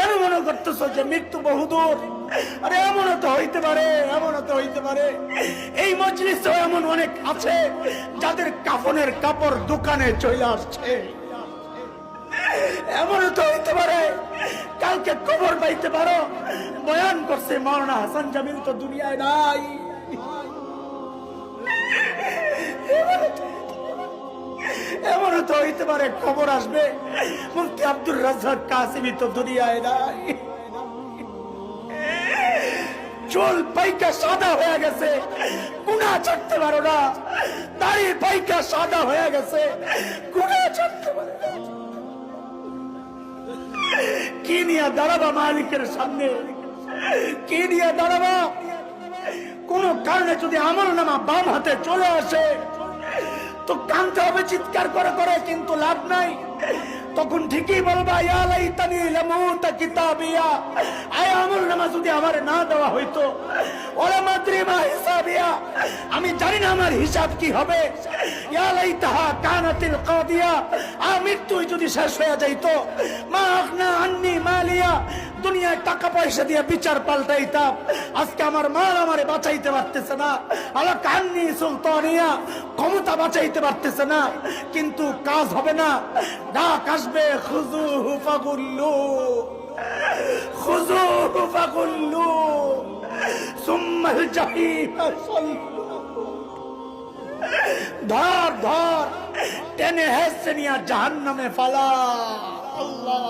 কেন মনে করতেছো যে মৃত্যু বহুদূর? আরে এমনও তো হইতে পারে, এমনও তো হইতে পারে এই মজলিসে এমন অনেক আছে যাদের কাফনের কাপড় দোকানে চলে আসছে। এমনও তো হইতে পারে কালকে খবর পাইতে পারো বয়ান করছে মাওলানা হাসান জামিল তো দুনিয়ায় নাই। এমনও তো হইতে পারে খবর আসবে মুফতি আব্দুর রাজ্জাক কাসিমি তো দুনিয়ায় নাই। চুল পাইকা সাদা হয়ে গেছে, গুনাহ ছাড়তে পারো না। দাড়ি পাইকা সাদা হয়ে গেছে, গুনাহ ছাড়তে পারো না। কি নিয়ে দাঁড়াবা মালিকের সামনে? কি নিয়ে দাঁড়াবা? কোন কারণে যদি আমল নামা বাম হাতে চলে আসে তো কাঁদতে হবে চিৎকার করে করে, কিন্তু লাভ নাই। তখন ঠিকই বলবা ইয়া লাইতানি লামুতা কিতাবিয়া, আয় আমল নামা যদি আমার না দেওয়া হইতো, ওয়া মাদরি মা হিসাবিয়া, আমি জানি না আমার হিসাব কি হবে। ইয়া লাইতাহা কানাতিল কাদিয়া, মৃত্যুই যদি শেষ হয়ে যাইতো, মা আগনা আন্নি মালিয়া, দুনিয়ায় টাকা পয়সা দিয়ে বিচার পাল্টাইতাম। আজকে আমার মাল আমারে বাঁচাইতে পারতেছে না, আলা কান্নি সুলতানিয়া, ক্ষমতা বাঁচাইতে পারতেছে না, কিন্তু কাজ হবে না। ডাক আসবে খুযুহু ফাগুল্লু, খুযুহু ফাগুল্লু সুম্মাল জাহিম সাল্লু, ধর ধর টেনে হেসে নিয়ে জাহান্নামে ফালা। আল্লাহ